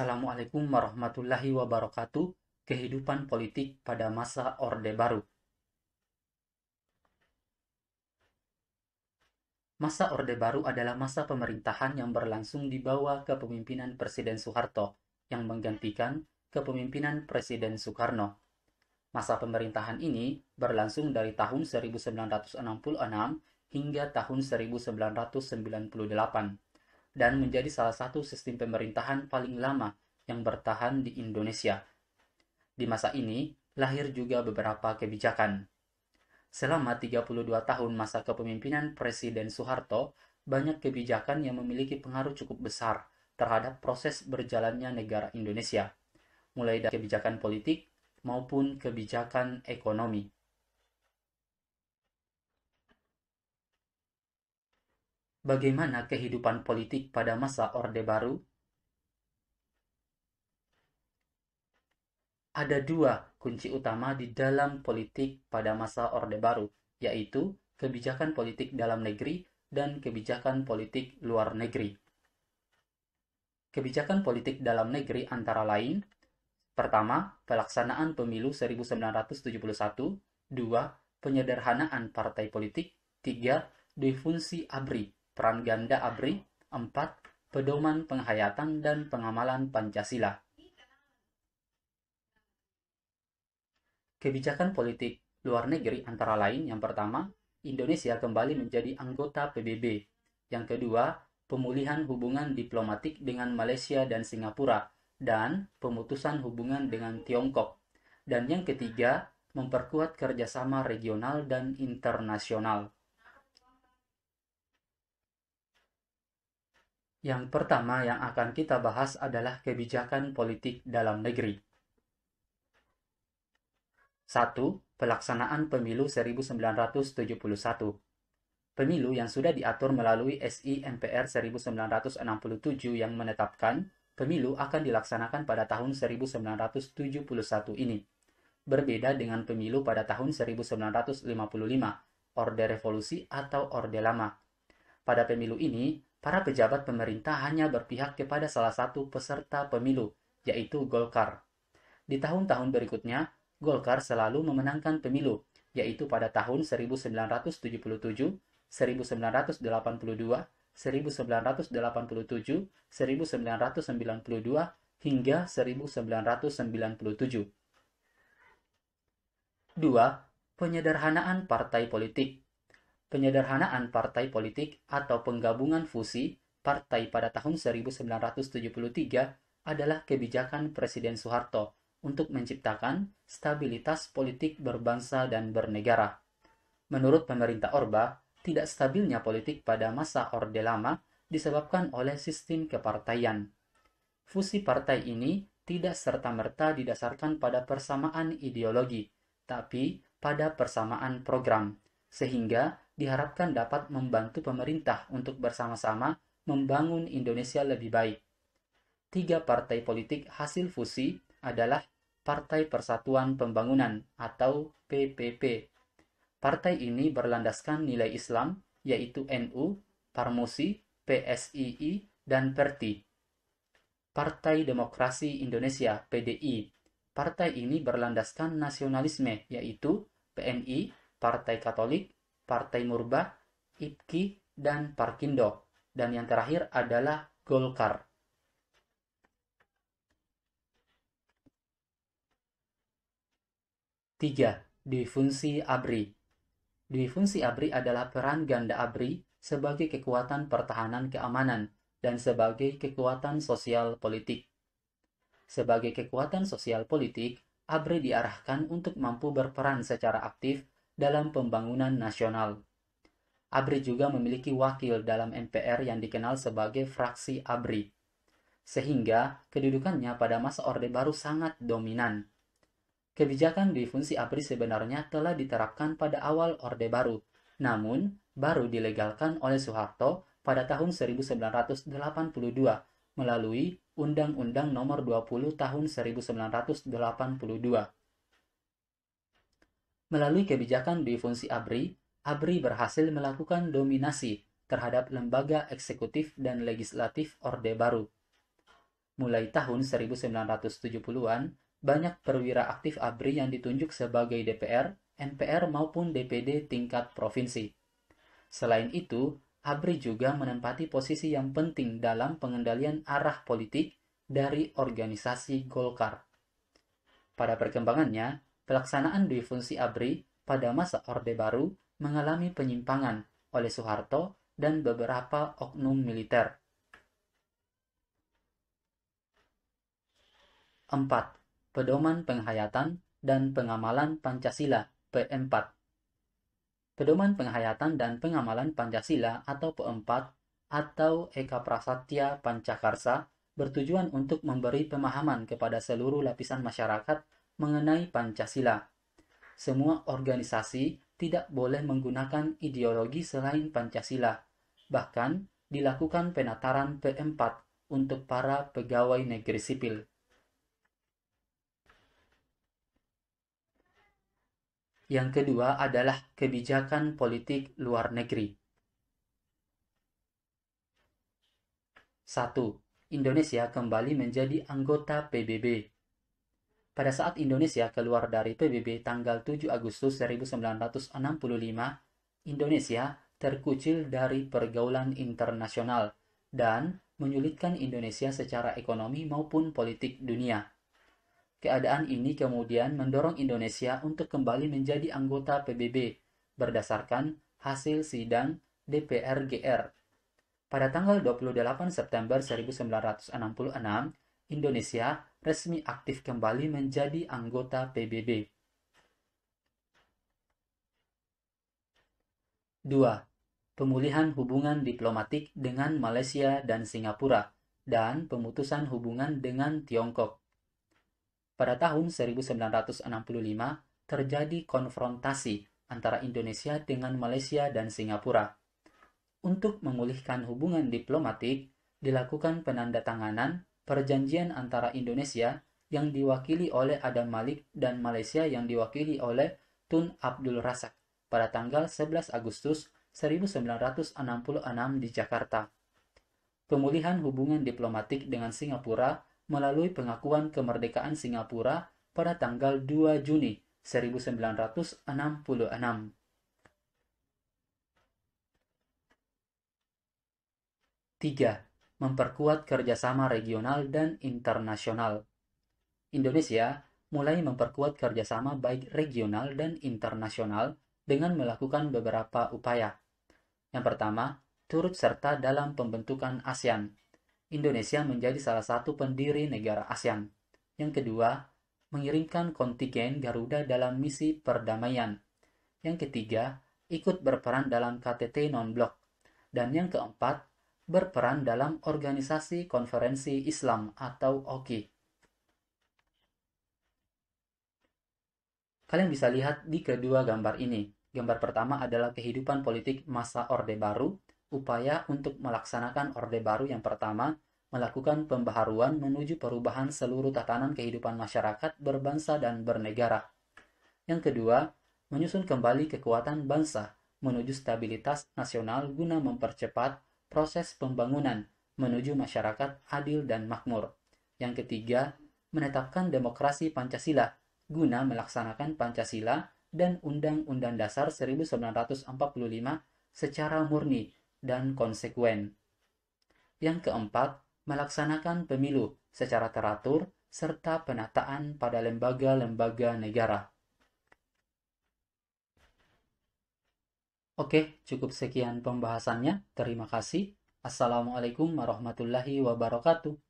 Assalamualaikum warahmatullahi wabarakatuh. Kehidupan politik pada masa Orde Baru. Masa Orde Baru adalah masa pemerintahan yang berlangsung di bawah kepemimpinan Presiden Soeharto yang menggantikan kepemimpinan Presiden Soekarno. Masa pemerintahan ini berlangsung dari tahun 1966 hingga tahun 1998 dan menjadi salah satu sistem pemerintahan paling lama yang bertahan di Indonesia. Di masa ini, lahir juga beberapa kebijakan. Selama 32 tahun masa kepemimpinan Presiden Soeharto, banyak kebijakan yang memiliki pengaruh cukup besar terhadap proses berjalannya negara Indonesia, mulai dari kebijakan politik maupun kebijakan ekonomi. Bagaimana kehidupan politik pada masa Orde Baru? Ada dua kunci utama di dalam politik pada masa Orde Baru, yaitu kebijakan politik dalam negeri dan kebijakan politik luar negeri. Kebijakan politik dalam negeri antara lain: pertama, pelaksanaan pemilu 1971, dua, penyederhanaan partai politik, tiga, defunsi ABRI, peran ganda ABRI, empat, pedoman penghayatan dan pengamalan Pancasila. Kebijakan politik luar negeri antara lain: yang pertama, Indonesia kembali menjadi anggota PBB. Yang kedua, pemulihan hubungan diplomatik dengan Malaysia dan Singapura, dan pemutusan hubungan dengan Tiongkok. Dan yang ketiga, memperkuat kerjasama regional dan internasional. Yang pertama yang akan kita bahas adalah kebijakan politik dalam negeri. 1. Pelaksanaan Pemilu 1971. Pemilu yang sudah diatur melalui SI MPR 1967 yang menetapkan pemilu akan dilaksanakan pada tahun 1971 ini. Berbeda dengan pemilu pada tahun 1955, Orde Revolusi atau Orde Lama. Pada pemilu ini, para pejabat pemerintah hanya berpihak kepada salah satu peserta pemilu, yaitu Golkar. Di tahun-tahun berikutnya, Golkar selalu memenangkan pemilu, yaitu pada tahun 1977, 1982, 1987, 1992, hingga 1997. 2. Penyederhanaan partai politik. Penyederhanaan partai politik atau penggabungan fusi partai pada tahun 1973 adalah kebijakan Presiden Soeharto untuk menciptakan stabilitas politik berbangsa dan bernegara. Menurut pemerintah Orba, tidak stabilnya politik pada masa Orde Lama disebabkan oleh sistem kepartaian. Fusi partai ini tidak serta-merta didasarkan pada persamaan ideologi, tapi pada persamaan program, sehingga diharapkan dapat membantu pemerintah untuk bersama-sama membangun Indonesia lebih baik. 3 partai politik hasil fusi adalah Partai Persatuan Pembangunan atau PPP. Partai ini berlandaskan nilai Islam, yaitu NU, Parmusi, PSII, dan Perti. Partai Demokrasi Indonesia (PDI). Partai ini berlandaskan nasionalisme, yaitu PNI, Partai Katolik, Partai Murba, IPKI, dan Parkindo. Dan yang terakhir adalah Golkar. 3. Difungsi ABRI. Difungsi ABRI adalah peran ganda ABRI sebagai kekuatan pertahanan keamanan dan sebagai kekuatan sosial politik. Sebagai kekuatan sosial politik, ABRI diarahkan untuk mampu berperan secara aktif dalam pembangunan nasional. ABRI juga memiliki wakil dalam MPR yang dikenal sebagai fraksi ABRI, sehingga kedudukannya pada masa Orde Baru sangat dominan. Kebijakan difungsi ABRI sebenarnya telah diterapkan pada awal Orde Baru, namun baru dilegalkan oleh Soeharto pada tahun 1982 melalui Undang-Undang Nomor 20 Tahun 1982. Melalui kebijakan difungsi ABRI, ABRI berhasil melakukan dominasi terhadap lembaga eksekutif dan legislatif Orde Baru. Mulai tahun 1970-an, banyak perwira aktif ABRI yang ditunjuk sebagai DPR, MPR maupun DPD tingkat provinsi. Selain itu, ABRI juga menempati posisi yang penting dalam pengendalian arah politik dari organisasi Golkar. Pada perkembangannya, pelaksanaan dui fungsi ABRI pada masa Orde Baru mengalami penyimpangan oleh Soeharto dan beberapa oknum militer. 4. Pedoman Penghayatan dan Pengamalan Pancasila P4. Pedoman Penghayatan dan Pengamalan Pancasila atau P4 atau Eka Prasatya Pancakarsa bertujuan untuk memberi pemahaman kepada seluruh lapisan masyarakat mengenai Pancasila. Semua organisasi tidak boleh menggunakan ideologi selain Pancasila. Bahkan dilakukan penataran P4 untuk para pegawai negeri sipil. Yang kedua adalah kebijakan politik luar negeri. 1. Indonesia kembali menjadi anggota PBB. Pada saat Indonesia keluar dari PBB tanggal 7 Agustus 1965, Indonesia terkucil dari pergaulan internasional dan menyulitkan Indonesia secara ekonomi maupun politik dunia. Keadaan ini kemudian mendorong Indonesia untuk kembali menjadi anggota PBB berdasarkan hasil sidang DPR-GR. Pada tanggal 28 September 1966, Indonesia resmi aktif kembali menjadi anggota PBB. 2. Pemulihan hubungan diplomatik dengan Malaysia dan Singapura dan pemutusan hubungan dengan Tiongkok. Pada tahun 1965, terjadi konfrontasi antara Indonesia dengan Malaysia dan Singapura. Untuk memulihkan hubungan diplomatik, dilakukan penandatanganan perjanjian antara Indonesia yang diwakili oleh Adam Malik dan Malaysia yang diwakili oleh Tun Abdul Razak pada tanggal 11 Agustus 1966 di Jakarta. Pemulihan hubungan diplomatik dengan Singapura melalui pengakuan kemerdekaan Singapura pada tanggal 2 Juni 1966. 3. Memperkuat kerjasama regional dan internasional. Indonesia mulai memperkuat kerjasama baik regional dan internasional dengan melakukan beberapa upaya. Yang pertama, turut serta dalam pembentukan ASEAN. Indonesia menjadi salah satu pendiri negara ASEAN. Yang kedua, mengirimkan kontingen Garuda dalam misi perdamaian. Yang ketiga, ikut berperan dalam KTT non-blok. Dan yang keempat, berperan dalam Organisasi Konferensi Islam atau OKI. Kalian bisa lihat di kedua gambar ini. Gambar pertama adalah kehidupan politik masa Orde Baru, upaya untuk melaksanakan Orde Baru yang pertama, melakukan pembaharuan menuju perubahan seluruh tatanan kehidupan masyarakat berbangsa dan bernegara. Yang kedua, menyusun kembali kekuatan bangsa menuju stabilitas nasional guna mempercepat proses pembangunan menuju masyarakat adil dan makmur. Yang ketiga, menetapkan demokrasi Pancasila guna melaksanakan Pancasila dan Undang-Undang Dasar 1945 secara murni dan konsekuen. Yang keempat, melaksanakan pemilu secara teratur serta penataan pada lembaga-lembaga negara. Oke, cukup sekian pembahasannya. Terima kasih. Assalamualaikum warahmatullahi wabarakatuh.